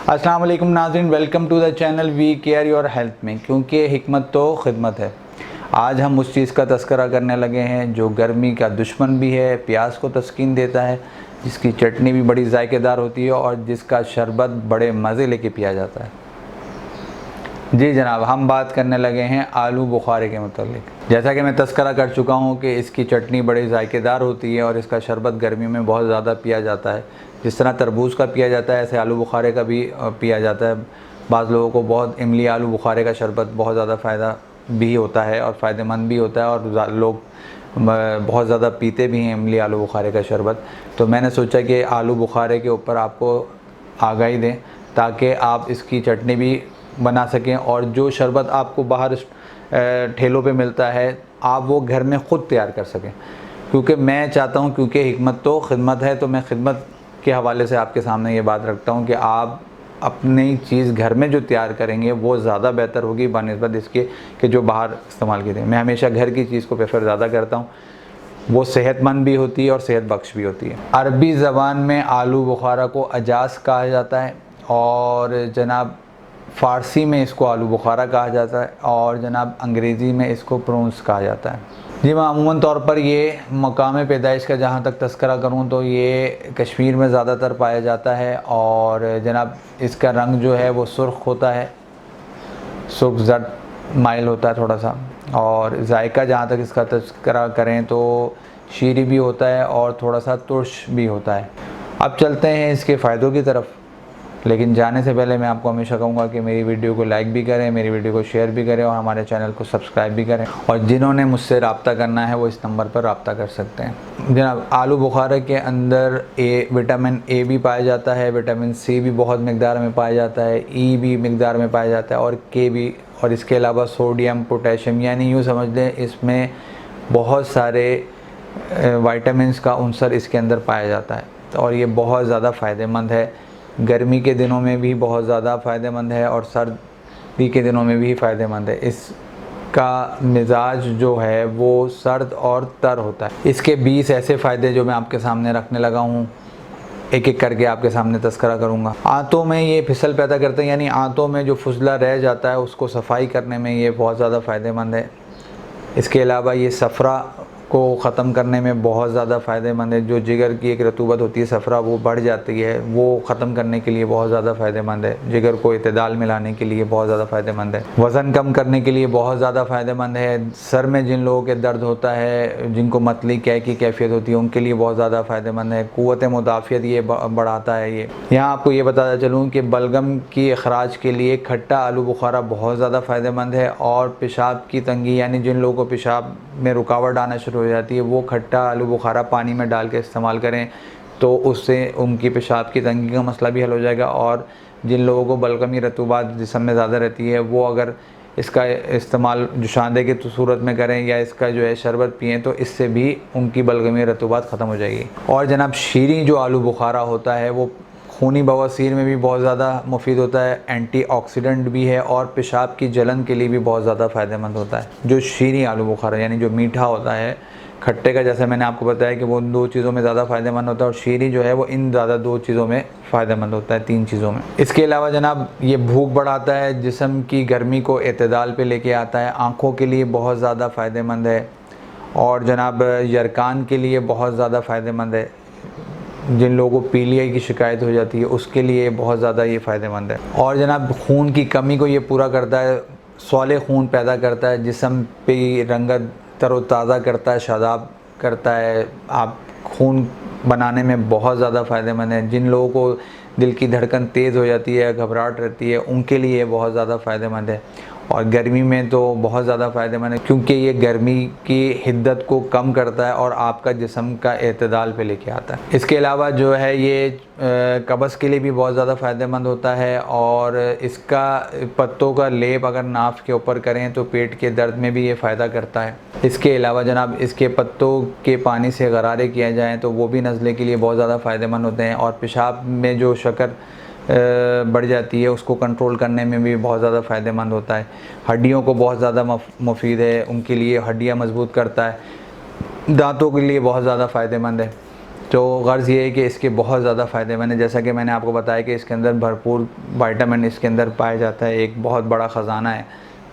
अस्सलाम वालेकुम नाज़रीन, welcome to the channel we care your health में, क्योंकि हिकमत तो खिदमत है। आज हम उस चीज़ का तस्करा करने लगे हैं जो गर्मी का दुश्मन भी है, प्यास को तस्कीन देता है, जिसकी चटनी भी बड़ी जायकेदार होती है और जिसका शरबत बड़े मज़े लेके पिया जाता है। जी जनाब, हम बात करने लगे हैं आलू बुखारे के मुतालिक। जैसा कि मैं तस्करा कर चुका हूँ कि इसकी चटनी बड़ी जायकेदार होती है और इसका शरबत गर्मी में बहुत ज़्यादा पिया जाता है। जिस तरह तरबूज का पिया जाता है ऐसे आलू बुखारे का भी पिया जाता है। बाज़ लोगों को बहुत इमली आलू बुखारे का शरबत बहुत ज़्यादा फ़ायदा भी होता है और फ़ायदेमंद भी होता है और लोग बहुत ज़्यादा पीते भी हैं इमली आलू बुखारे का शरबत। तो मैंने सोचा कि आलू बुखारे के ऊपर आपको आगाही दें ताकि आप इसकी चटनी भी बना सकें और जो शरबत आपको बाहर ठेलों पे मिलता है आप वो घर में ख़ुद तैयार कर सकें। क्योंकि मैं चाहता हूँ, क्योंकि हिकमत तो खिदमत है, तो मैं खिदमत के हवाले से आपके सामने ये बात रखता हूँ कि आप अपनी चीज़ घर में जो तैयार करेंगे वो ज़्यादा बेहतर होगी बनिस्बत इसके कि जो बाहर इस्तेमाल की थी। मैं हमेशा घर की चीज़ को प्रेफर ज़्यादा करता हूँ, वो सेहतमंद भी होती है और सेहत बख्श भी होती है। अरबी ज़बान में आलू बुखारा को अजास कहा जाता है और जनाब फ़ारसी में इसको आलू बुखारा कहा जाता है और जनाब अंग्रेज़ी में इसको प्रोन्स कहा जाता है। जी मैं अमूमन तौर पर ये मकाम पैदाइश का जहाँ तक तस्करा करूँ तो ये कश्मीर में ज़्यादातर पाया जाता है और जनाब इसका रंग जो है वो सुर्ख होता है, सुर्ख जर्द माइल होता है थोड़ा सा। और जायका जहाँ तक इसका तस्करा करें तो शीरी भी होता है और थोड़ा सा तुर्श भी होता है। अब चलते हैं इसके फ़ायदों की तरफ, लेकिन जाने से पहले मैं आपको हमेशा कहूँगा कि मेरी वीडियो को लाइक भी करें, मेरी वीडियो को शेयर भी करें और हमारे चैनल को सब्सक्राइब भी करें। और जिन्होंने मुझसे रब्ता करना है वो इस नंबर पर रब्ता कर सकते हैं। जनाब आलू बुखारे के अंदर विटामिन ए भी पाया जाता है, विटामिन सी भी बहुत मकदार में पाया जाता है, ई भी मकदार में पाया जाता है और के भी। और इसके अलावा सोडियम, पोटेशियम, यानी यूँ समझ लें इसमें बहुत सारे विटामिन्स का अंसर इसके अंदर पाया जाता है और ये बहुत ज़्यादा फ़ायदेमंद है। गर्मी के दिनों में भी बहुत ज़्यादा फ़ायदेमंद है और सर्दी के दिनों में भी फ़ायदेमंद है। इसका मिजाज जो है वो सर्द और तर होता है। इसके 20 ऐसे फ़ायदे जो मैं आपके सामने रखने लगा हूँ, एक एक करके आपके सामने तस्करा करूँगा। आंतों में ये फिसल पैदा करते हैं, यानी आंतों में जो फुजला रह जाता है उसको सफाई करने में ये बहुत ज़्यादा फ़ायदेमंद है। इसके अलावा ये सफ़रा को ख़त्म करने में बहुत ज़्यादा फ़ायदेमंद है। जो जिगर की एक रतूबत होती है, सफ़रा वो बढ़ जाती है, वो ख़त्म करने के लिए बहुत ज़्यादा फ़ायदेमंद है। जिगर को इत्तेदाल में लाने के लिए बहुत ज़्यादा फ़ायदेमंद है। वज़न कम करने के लिए बहुत ज़्यादा फ़ायदेमंद है। सर में जिन लोगों के दर्द होता है, जिनको मतली कै की कैफियत होती है, उनके लिए बहुत ज़्यादा फ़ायदेमंद है। क़ुव्वत मुदाफ़ियत ये बढ़ाता है। ये यहाँ आपको ये बताता चलूँ कि बलगम की अखराज के लिए खट्टा आलू बुखारा बहुत ज़्यादा फ़ायदेमंद है। और पेशाब की तंगी, यानी जिन लोगों को पेशाब में रुकावट आना शुरू हो जाती है, वो खट्टा आलू बुखारा पानी में डाल के इस्तेमाल करें तो उससे उनकी पेशाब की तंगी का मसला भी हल हो जाएगा। और जिन लोगों को बलगमी रतूबात जिस्म में ज़्यादा रहती है वो अगर इसका इस्तेमाल जुशांदे की सूरत में करें या इसका जो है शरबत पिएँ तो इससे भी उनकी बलगमी रतूबात ख़त्म हो जाएगी। और जनाब शीरी जो आलू बुखारा होता है वो खूनी बवासीर में भी बहुत ज़्यादा मुफीद होता है, एंटीऑक्सीडेंट भी है और पेशाब की जलन के लिए भी बहुत ज़्यादा फ़ायदेमंद होता है। जो शीरी आलू बुखारा यानी जो मीठा होता है, खट्टे का जैसे मैंने आपको बताया कि वो इन 2 चीज़ों में ज़्यादा फ़ायदेमंद होता है और शीरी जो है वो इन ज़्यादा 2 चीज़ों में फ़ायदेमंद होता है, 3 चीज़ों में। इसके अलावा जनाब ये भूख बढ़ाता है, जिस्म की गर्मी को एतदाल पे लेके आता है, आँखों के लिए बहुत ज़्यादा फ़ायदेमंद है और जनाब यरकान के लिए बहुत ज़्यादा फ़ायदेमंद है। जिन लोगों को पीलिया की शिकायत हो जाती है उसके लिए बहुत ज़्यादा ये फ़ायदेमंद है। और जनाब खून की कमी को ये पूरा करता है, सौले खून पैदा करता है, जिस्म पे रंगत तरोताज़ा करता है, शादाब करता है। आप खून बनाने में बहुत ज़्यादा फ़ायदेमंद है। जिन लोगों को दिल की धड़कन तेज़ हो जाती है, घबराहट रहती है, उनके लिए बहुत ज़्यादा फ़ायदेमंद है। और गर्मी में तो बहुत ज़्यादा फ़ायदेमंद है क्योंकि ये गर्मी की हिद्दत को कम करता है और आपका जिस्म का एतदाल पे लेके आता है। इसके अलावा जो है ये कब्ज़ के लिए भी बहुत ज़्यादा फ़ायदेमंद होता है और इसका पत्तों का लेप अगर नाफ के ऊपर करें तो पेट के दर्द में भी ये फ़ायदा करता है। इसके अलावा जनाब इसके पत्तों के पानी से गरारे किया जाए तो वो भी नज़ले के लिए बहुत ज़्यादा फ़ायदेमंद होते हैं। और पेशाब में जो शक्कर बढ़ जाती है उसको कंट्रोल करने में भी बहुत ज़्यादा फ़ायदेमंद होता है। हड्डियों को बहुत ज़्यादा मुफीद है, उनके लिए हड्डियाँ मजबूत करता है, दांतों के लिए बहुत ज़्यादा फ़ायदेमंद है। तो गर्ज़ ये है कि इसके बहुत ज़्यादा फ़ायदे मैंने जैसा कि मैंने आपको बताया कि इसके अंदर भरपूर विटामिन इसके अंदर पाया जाता है, एक बहुत बड़ा ख़जाना है।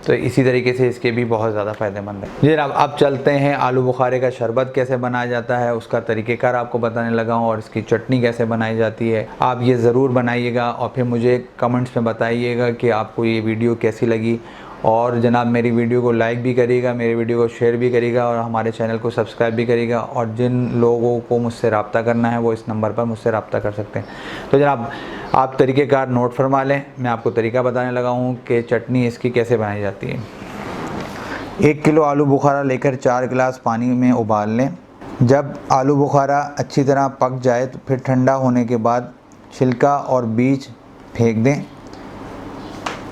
तो इसी तरीके से इसके भी बहुत ज़्यादा फ़ायदेमंद है। जी जनाब, अब चलते हैं आलू बुखारे का शरबत कैसे बनाया जाता है, उसका तरीक़ेकार आपको बताने लगा हूँ और इसकी चटनी कैसे बनाई जाती है। आप ये ज़रूर बनाइएगा और फिर मुझे कमेंट्स में बताइएगा कि आपको ये वीडियो कैसी लगी। और जनाब मेरी वीडियो को लाइक भी करिएगा, मेरी वीडियो को शेयर भी करिएगा और हमारे चैनल को सब्सक्राइब भी करिएगा। और जिन लोगों को मुझसे रब्ता करना है वो इस नंबर पर मुझसे रब्ता कर सकते हैं। तो जनाब आप तरीक़ेकार नोट फरमा लें, मैं आपको तरीका बताने लगा हूँ कि चटनी इसकी कैसे बनाई जाती है। 1 किलो आलू बुखारा लेकर 4 गिलास पानी में उबाल लें। जब आलू बुखारा अच्छी तरह पक जाए तो फिर ठंडा होने के बाद छिलका और बीज फेंक दें।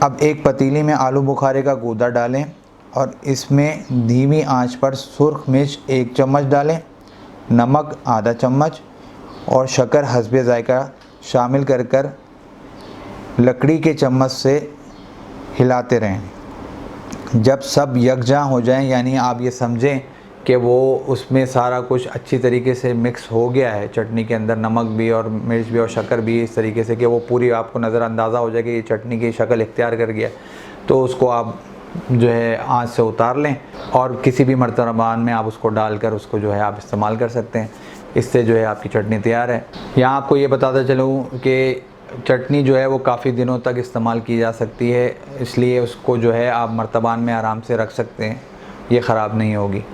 अब एक पतीली में आलू बुखारे का गूदा डालें और इसमें धीमी आंच पर सुर्ख मिर्च 1 चम्मच डालें, नमक आधा चम्मच और शक्कर हस्बे जायका शामिल कर लकड़ी के चम्मच से हिलाते रहें। जब सब यकजां हो जाएं, यानी आप ये समझें कि वो उसमें सारा कुछ अच्छी तरीके से मिक्स हो गया है, चटनी के अंदर नमक भी और मिर्च भी और शक्कर भी इस तरीके से कि वो पूरी आपको नज़र अंदाज़ा हो जाए कि ये चटनी की शक्ल इख्तियार कर गया, तो उसको आप जो है आंच से उतार लें और किसी भी मर्तबान में आप उसको डालकर उसको जो है आप इस्तेमाल कर सकते हैं। इससे जो है आपकी चटनी तैयार है। यहाँ आपको ये बताता चलूँ कि चटनी जो है वो काफ़ी दिनों तक इस्तेमाल की जा सकती है, इसलिए उसको जो है आप मर्तबान में आराम से रख सकते हैं, ये ख़राब नहीं होगी।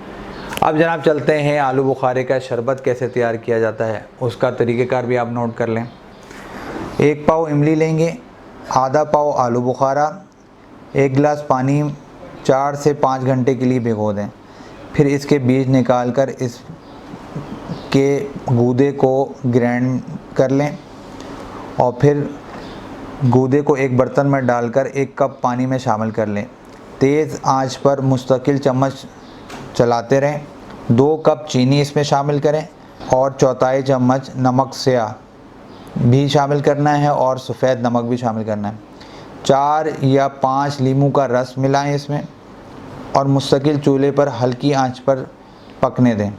अब जनाब चलते हैं आलू बुखारे का शरबत कैसे तैयार किया जाता है, उसका तरीक़ेकार भी आप नोट कर लें। 1 पाव इमली लेंगे, आधा पाव आलू बुखारा, 1 गिलास पानी 4 से 5 घंटे के लिए भिगो दें। फिर इसके बीज निकाल कर इसके गूदे को ग्राइंड कर लें और फिर गूदे को एक बर्तन में डालकर 1 कप पानी में शामिल कर लें। तेज़ आंच पर मुस्तकिल चम्मच चलाते रहें। 2 कप चीनी इसमें शामिल करें और 1/4 चम्मच नमक स्याह भी शामिल करना है और सफ़ेद नमक भी शामिल करना है। 4 या 5 नींबू का रस मिलाएं इसमें और मुस्तकिल चूल्हे पर हल्की आंच पर पकने दें।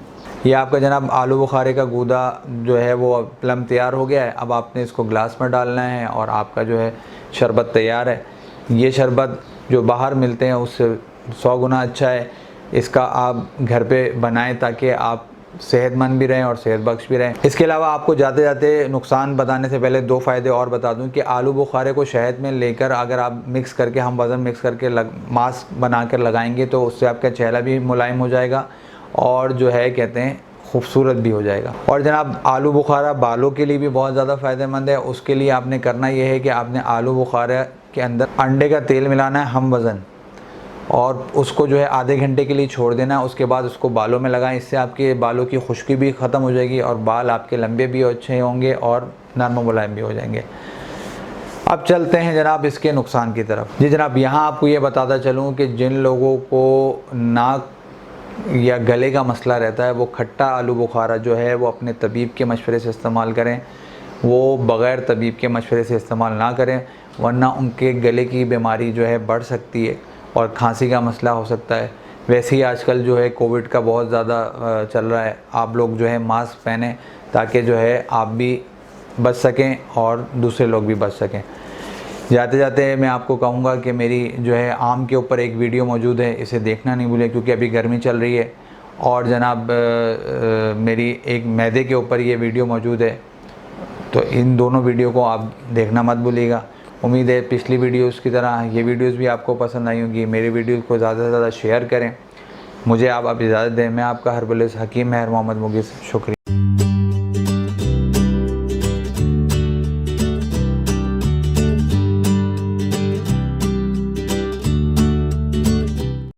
ये आपका जनाब आलू बुखारे का गूदा जो है वो प्लम तैयार हो गया है। अब आपने इसको गिलास में डालना है और आपका जो है शरबत तैयार है। ये शरबत जो बाहर मिलते हैं उससे 100 गुना अच्छा है। इसका आप घर पे बनाएं ताकि आप सेहतमंद भी रहें और सेहत बख्श भी रहें। इसके अलावा आपको जाते जाते नुकसान बताने से पहले 2 फ़ायदे और बता दूं कि आलू बुखारे को शहद में लेकर अगर आप मिक्स करके हम वज़न मिक्स करके मास्क बनाकर लगाएंगे तो उससे आपका चेहरा भी मुलायम हो जाएगा और जो है कहते हैं खूबसूरत भी हो जाएगा। और जनाब आलू बुखारा बालों के लिए भी बहुत ज़्यादा फ़ायदेमंद है। उसके लिए आपने करना ये है कि आपने आलू बुखारा के अंदर अंडे का तेल मिलाना है हम वज़न और उसको जो है आधे घंटे के लिए छोड़ देना। उसके बाद उसको बालों में लगाएं। इससे आपके बालों की खुश्की भी ख़त्म हो जाएगी और बाल आपके लंबे भी अच्छे होंगे और नरम मुलायम भी हो जाएंगे। अब चलते हैं जनाब इसके नुकसान की तरफ। जी जनाब, यहाँ आपको ये बताता चलूँ कि जिन लोगों को नाक या गले का मसला रहता है वो खट्टा आलू बुखारा जो है वो अपने तबीब के मशवरे से इस्तेमाल करें, वो बग़ैर तबीब के मशवरे से इस्तेमाल ना करें, वरना उनके गले की बीमारी जो है बढ़ सकती है और खांसी का मसला हो सकता है। वैसे ही आजकल जो है कोविड का बहुत ज़्यादा चल रहा है। आप लोग जो है मास्क पहने ताकि जो है आप भी बच सकें और दूसरे लोग भी बच सकें। जाते जाते मैं आपको कहूँगा कि मेरी जो है आम के ऊपर एक वीडियो मौजूद है, इसे देखना नहीं भूलें क्योंकि अभी गर्मी चल रही है। और जनाब मेरी एक मैदे के ऊपर ये वीडियो मौजूद है, तो इन दोनों वीडियो को आप देखना मत भूलिएगा। उम्मीद है पिछली वीडियोस की तरह ये वीडियोस भी आपको पसंद आई होंगी। मेरी वीडियोस को ज़्यादा से ज़्यादा शेयर करें। मुझे आप इजाज़त दें। मैं आपका हरबुल हकीम महर मोहम्मद मुगीस, शुक्रिया।